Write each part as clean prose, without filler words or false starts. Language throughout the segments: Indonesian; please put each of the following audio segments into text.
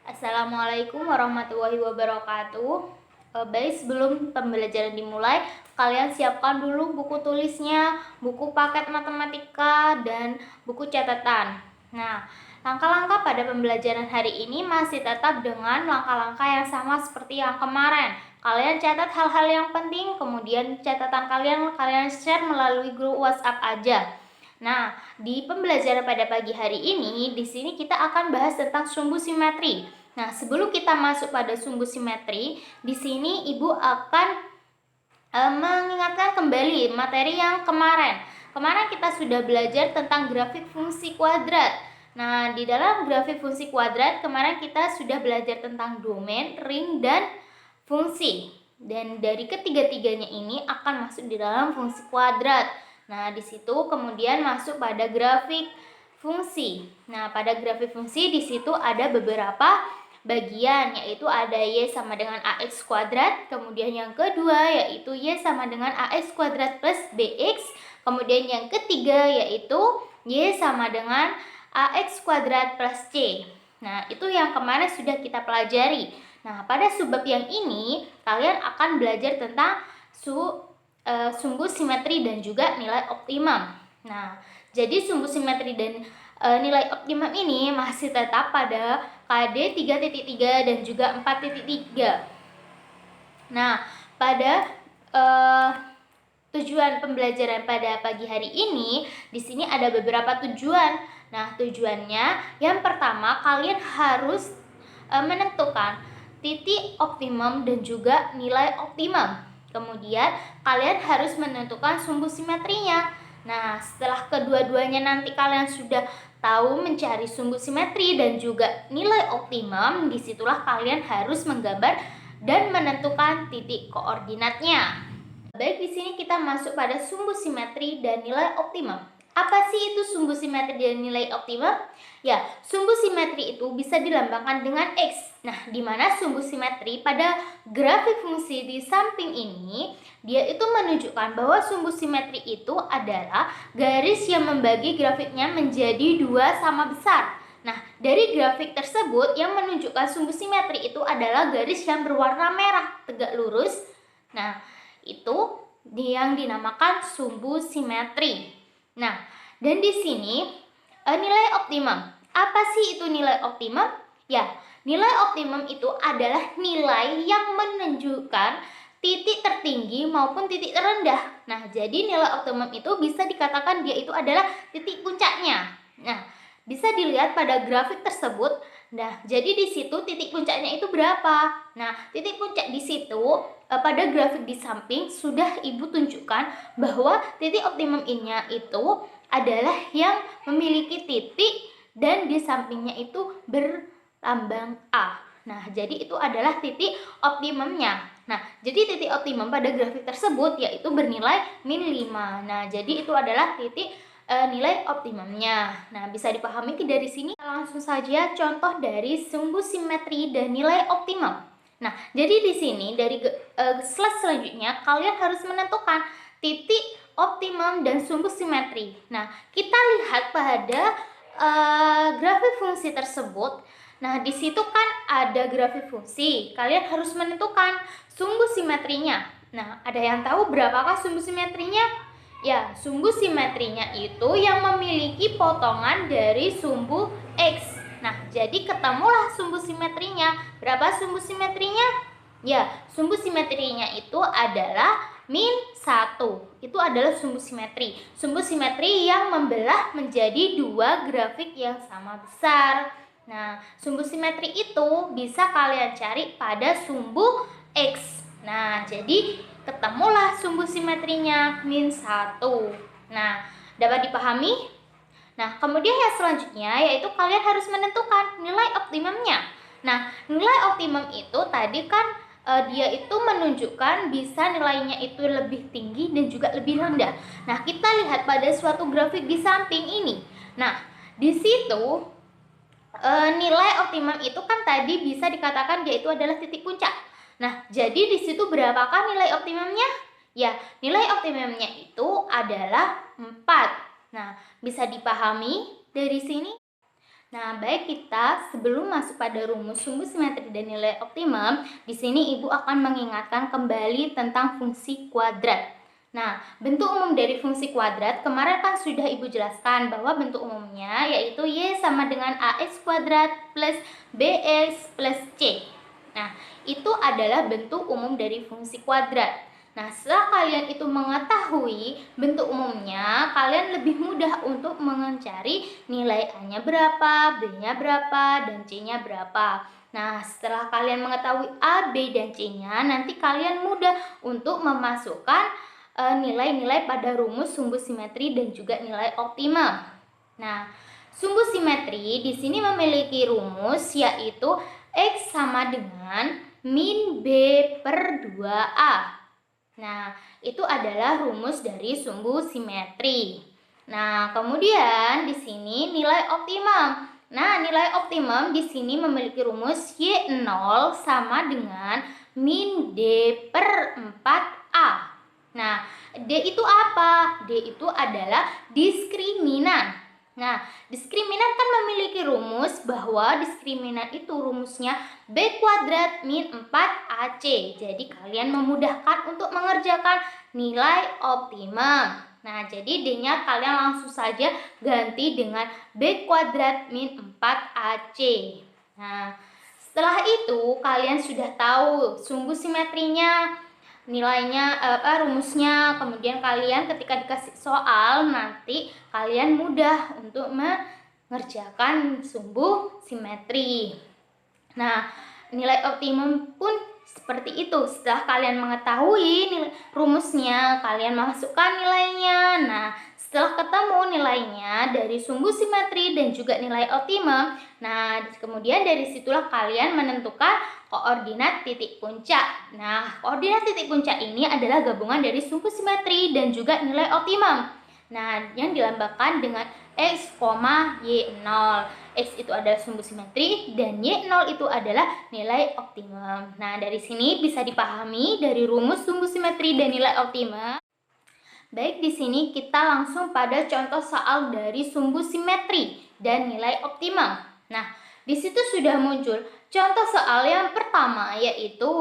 Assalamualaikum warahmatullahi wabarakatuh. Baik, sebelum pembelajaran dimulai, kalian siapkan dulu buku tulisnya, buku paket matematika, dan buku catatan. Nah, langkah-langkah pada pembelajaran hari ini masih tetap dengan langkah-langkah yang sama seperti yang kemarin. Kalian catat hal-hal yang penting, kemudian catatan kalian share melalui grup WhatsApp aja. Nah, di pembelajaran pada pagi hari ini, di sini kita akan bahas tentang sumbu simetri. Nah, sebelum kita masuk pada sumbu simetri, di sini Ibu akan mengingatkan kembali materi yang kemarin. Kemarin kita sudah belajar tentang grafik fungsi kuadrat. Nah, di dalam grafik fungsi kuadrat kemarin kita sudah belajar tentang domain, ring, dan fungsi. Dan dari ketiga-tiganya ini akan masuk di dalam fungsi kuadrat. Nah, di situ kemudian masuk pada grafik fungsi. Nah, pada grafik fungsi di situ ada beberapa bagian, yaitu ada Y sama dengan AX kuadrat, kemudian yang kedua yaitu Y sama dengan AX kuadrat plus BX, kemudian yang ketiga yaitu Y sama dengan AX kuadrat plus C. Nah, itu yang kemarin sudah kita pelajari. Nah, pada subbab yang ini kalian akan belajar tentang sumbu simetri dan juga nilai optimum. Nah, jadi sumbu simetri dan nilai optimum ini masih tetap pada KD 3.3 dan juga 4.3. Nah, pada tujuan pembelajaran pada pagi hari ini, di sini ada beberapa tujuan. Nah, tujuannya yang pertama, kalian harus menentukan titik optimum dan juga nilai optimum. Kemudian, kalian harus menentukan sumbu simetrinya. Nah, setelah kedua-duanya nanti kalian sudah tahu mencari sumbu simetri dan juga nilai optimum, disitulah kalian harus menggambar dan menentukan titik koordinatnya. Baik, di sini kita masuk pada sumbu simetri dan nilai optimum. Apa sih itu sumbu simetri dan nilai optimum? Ya, sumbu simetri itu bisa dilambangkan dengan X. Nah, di mana sumbu simetri pada grafik fungsi di samping ini, dia itu menunjukkan bahwa sumbu simetri itu adalah garis yang membagi grafiknya menjadi dua sama besar. Nah, dari grafik tersebut yang menunjukkan sumbu simetri itu adalah garis yang berwarna merah tegak lurus. Nah, itu yang dinamakan sumbu simetri. Nah, dan di sini nilai optimum. Apa sih itu nilai optimum? Ya, nilai optimum itu adalah nilai yang menunjukkan titik tertinggi maupun titik terendah. Nah, jadi nilai optimum itu bisa dikatakan dia itu adalah titik puncaknya. Nah, bisa dilihat pada grafik tersebut. Nah, jadi di situ titik puncaknya itu berapa? Nah, titik puncak di situ pada grafik di samping sudah Ibu tunjukkan bahwa titik optimum ini itu adalah yang memiliki titik dan di sampingnya itu berlambang A. Nah, jadi itu adalah titik optimumnya. Nah, jadi titik optimum pada grafik tersebut yaitu bernilai min 5. Nah, jadi itu adalah titik nilai optimumnya. Nah, bisa dipahami dari sini. Langsung saja contoh dari sumbu simetri dan nilai optimum. Nah, jadi di sini dari slide selanjutnya kalian harus menentukan titik optimum dan sumbu simetri. Nah, kita lihat pada grafik fungsi tersebut. Nah, di situ kan ada grafik fungsi. Kalian harus menentukan sumbu simetrinya. Nah, ada yang tahu berapakah sumbu simetrinya? Ya, sumbu simetrinya itu yang memiliki potongan dari sumbu X. Nah, jadi ketemulah sumbu simetrinya. Berapa sumbu simetrinya? Ya, sumbu simetrinya itu adalah min 1. Itu adalah sumbu simetri. Sumbu simetri yang membelah menjadi dua grafik yang sama besar. Nah, sumbu simetri itu bisa kalian cari pada sumbu X. Nah, jadi ketemulah sumbu simetrinya min 1. Nah, dapat dipahami? Nah, kemudian yang selanjutnya yaitu kalian harus menentukan nilai optimumnya. Nah, nilai optimum itu tadi kan dia itu menunjukkan bisa nilainya itu lebih tinggi dan juga lebih rendah. Nah, kita lihat pada suatu grafik di samping ini. Nah, di situ nilai optimum itu kan tadi bisa dikatakan dia itu adalah titik puncak. Nah, jadi di situ berapakah nilai optimumnya? Ya, nilai optimumnya itu adalah 4. Nah, bisa dipahami dari sini? Nah, baik kita sebelum masuk pada rumus sumbu simetri dan nilai optimum, di sini Ibu akan mengingatkan kembali tentang fungsi kuadrat. Nah, bentuk umum dari fungsi kuadrat kemarin kan sudah Ibu jelaskan bahwa bentuk umumnya yaitu Y sama dengan AX kuadrat plus BX plus C. Nah, itu adalah bentuk umum dari fungsi kuadrat. Nah, setelah kalian itu mengetahui bentuk umumnya, kalian lebih mudah untuk mencari nilai A-nya berapa, B-nya berapa, dan C-nya berapa. Nah, setelah kalian mengetahui A, B, dan C-nya, nanti kalian mudah untuk memasukkan nilai-nilai pada rumus sumbu simetri dan juga nilai optimum. Nah, sumbu simetri di sini memiliki rumus yaitu X sama dengan min B per 2A. Nah, itu adalah rumus dari sumbu simetri. Nah, kemudian di sini nilai optimum. Nah, nilai optimum di sini memiliki rumus Y0 sama dengan min D per 4A. Nah, D itu apa? D itu adalah diskriminan. Nah, diskriminan kan memiliki rumus bahwa diskriminan itu rumusnya B kuadrat min 4AC. Jadi kalian memudahkan untuk mengerjakan nilai optimum. Nah, jadi D-nya kalian langsung saja ganti dengan B kuadrat min 4AC. Nah, setelah itu kalian sudah tahu sumbu simetrinya, nilainya rumusnya, kemudian kalian ketika dikasih soal nanti kalian mudah untuk mengerjakan sumbu simetri. Nah, nilai optimum pun seperti itu. Setelah kalian mengetahui rumusnya, kalian masukkan nilainya. Nah, setelah ketemu nilainya dari sumbu simetri dan juga nilai optimum, nah kemudian dari situlah kalian menentukan koordinat titik puncak. Nah, koordinat titik puncak ini adalah gabungan dari sumbu simetri dan juga nilai optimum. Nah, yang dilambangkan dengan X, Y0. X itu adalah sumbu simetri dan Y0 itu adalah nilai optimum. Nah, dari sini bisa dipahami dari rumus sumbu simetri dan nilai optimum. Baik, di sini kita langsung pada contoh soal dari sumbu simetri dan nilai optimum. Nah, di situ sudah muncul contoh soal yang pertama yaitu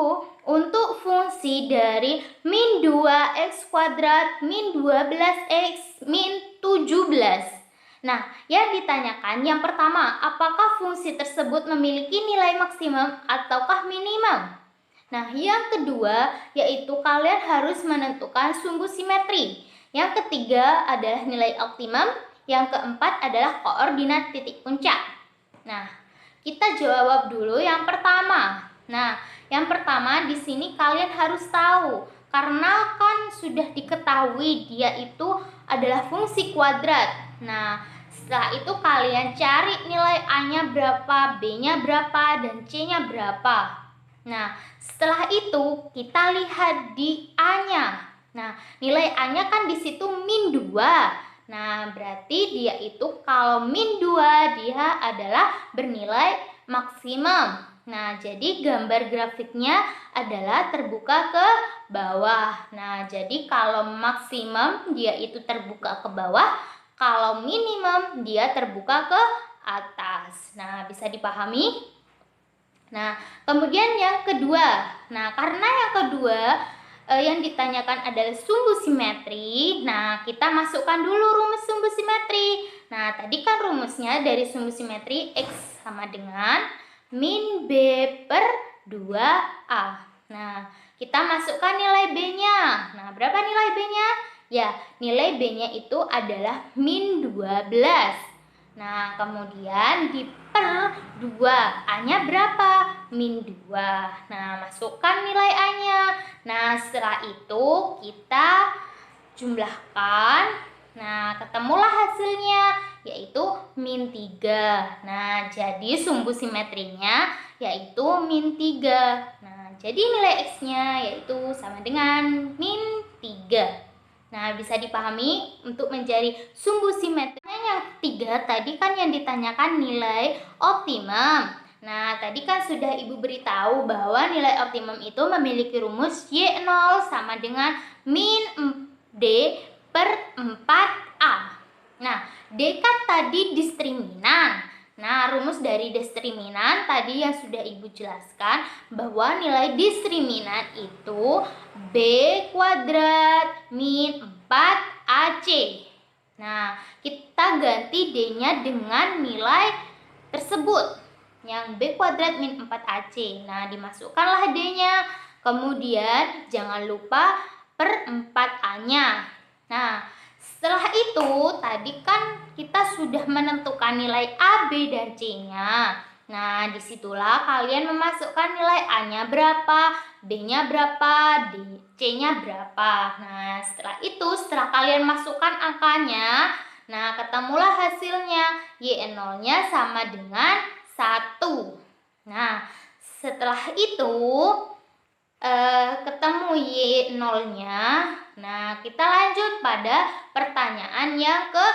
untuk fungsi dari min 2x kuadrat min 12x min 17. Nah, yang ditanyakan yang pertama, apakah fungsi tersebut memiliki nilai maksimum ataukah minimum? Nah, yang kedua yaitu kalian harus menentukan sumbu simetri. Yang ketiga adalah nilai optimum. Yang keempat adalah koordinat titik puncak. Nah, kita jawab dulu yang pertama. Nah, yang pertama di sini kalian harus tahu karena kan sudah diketahui dia itu adalah fungsi kuadrat. Nah, setelah itu kalian cari nilai A-nya berapa, B-nya berapa, dan C-nya berapa. Nah, setelah itu kita lihat di A-nya. Nah, nilai A-nya kan di situ min 2. Nah, berarti dia itu kalau min 2 dia adalah bernilai maksimum. Nah, jadi gambar grafiknya adalah terbuka ke bawah. Nah, jadi kalau maksimum dia itu terbuka ke bawah, kalau minimum dia terbuka ke atas. Nah, bisa dipahami? Nah, kemudian yang kedua. Nah, karena yang kedua yang ditanyakan adalah sumbu simetri. Nah, kita masukkan dulu rumus sumbu simetri. Nah, tadi kan rumusnya dari sumbu simetri X sama dengan min B per 2A. Nah, kita masukkan nilai B-nya. Nah, berapa nilai B-nya? Ya, nilai B-nya itu adalah min 12. Nah, kemudian di per 2, A-nya berapa? Min 2. Nah, masukkan nilai A-nya. Nah, setelah itu kita jumlahkan. Nah, ketemulah hasilnya yaitu min 3. Nah, jadi sumbu simetrinya yaitu min 3. Nah, jadi nilai X-nya yaitu sama dengan min 3. Nah, bisa dipahami untuk mencari sumbu simetri. Yang ketiga tadi kan yang ditanyakan nilai optimum. Nah, tadi kan sudah Ibu beritahu bahwa nilai optimum itu memiliki rumus Y0 sama dengan min D per 4A. Nah, D kan tadi diskriminan. Nah, rumus dari diskriminan tadi yang sudah Ibu jelaskan bahwa nilai diskriminan itu B kuadrat min 4AC. Nah, kita ganti D-nya dengan nilai tersebut, yang B kuadrat min 4AC. Nah, dimasukkanlah D-nya. Kemudian jangan lupa per 4A-nya. Nah, setelah itu tadi kan kita sudah menentukan nilai A, B, dan C-nya. Nah, disitulah kalian memasukkan nilai A-nya berapa, B-nya berapa, C-nya berapa. Nah, setelah kalian masukkan angkanya, nah ketemulah hasilnya. Y0-nya sama dengan 1. Nah, setelah itu ketemu Y0-nya. Nah, kita lanjut pada pertanyaan yang ke.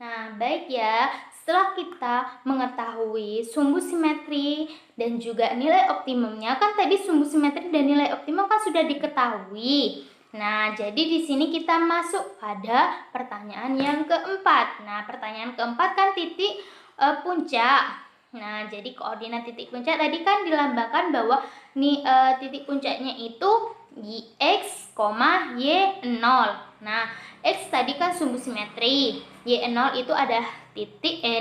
Nah, baik ya. Setelah kita mengetahui sumbu simetri dan juga nilai optimumnya, kan tadi sumbu simetri dan nilai optimum kan sudah diketahui. Nah, jadi di sini kita masuk pada pertanyaan yang keempat. Nah, pertanyaan keempat kan titik puncak. Nah, jadi koordinat titik puncak tadi kan dilambangkan bahwa titik puncaknya itu X, Y0. Nah, X tadi kan sumbu simetri, Y0 itu ada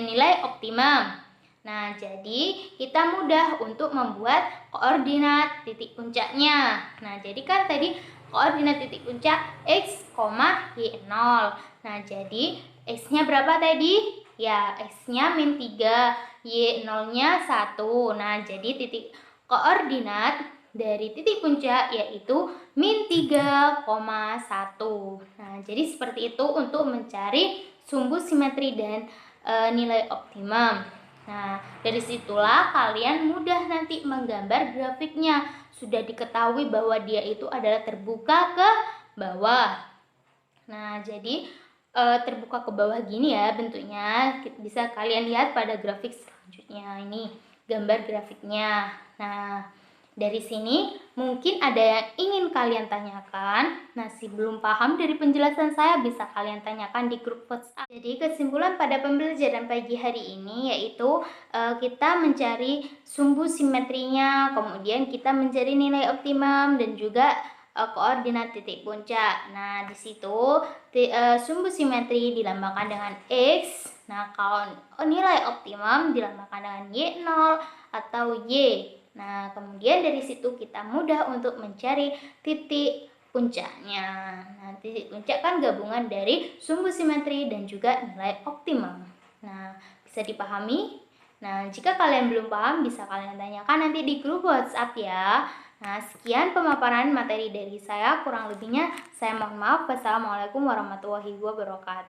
nilai optimum. Nah, jadi kita mudah untuk membuat koordinat titik puncaknya. Nah, jadi kan tadi koordinat titik puncak X, Y0. Nah, jadi X-nya berapa tadi? Ya, X-nya min 3, Y0-nya 1. Nah, jadi titik koordinat dari titik puncak yaitu min 3,1. Nah, jadi seperti itu untuk mencari sumbu simetri dan nilai optimum. Nah, dari situlah kalian mudah nanti menggambar grafiknya. Sudah diketahui bahwa dia itu adalah terbuka ke bawah. Nah, jadi terbuka ke bawah gini ya bentuknya. Bisa kalian lihat pada grafik selanjutnya. Ini gambar grafiknya. Nah, dari sini mungkin ada yang ingin kalian tanyakan. Nah, belum paham dari penjelasan saya bisa kalian tanyakan di grup WhatsApp. Jadi kesimpulan pada pembelajaran pagi hari ini yaitu kita mencari sumbu simetrinya, kemudian kita mencari nilai optimum dan juga koordinat titik puncak. Nah, di situ sumbu simetri dilambangkan dengan X. Nah, kalau nilai optimum dilambangkan dengan Y0 atau Y. Nah, kemudian dari situ kita mudah untuk mencari titik puncaknya. Nah, titik puncak kan gabungan dari sumbu simetri dan juga nilai optimum. Nah, bisa dipahami? Nah, jika kalian belum paham bisa kalian tanyakan nanti di grup WhatsApp ya. Nah, sekian pemaparan materi dari saya. Kurang lebihnya saya mohon maaf. Wassalamualaikum warahmatullahi wabarakatuh.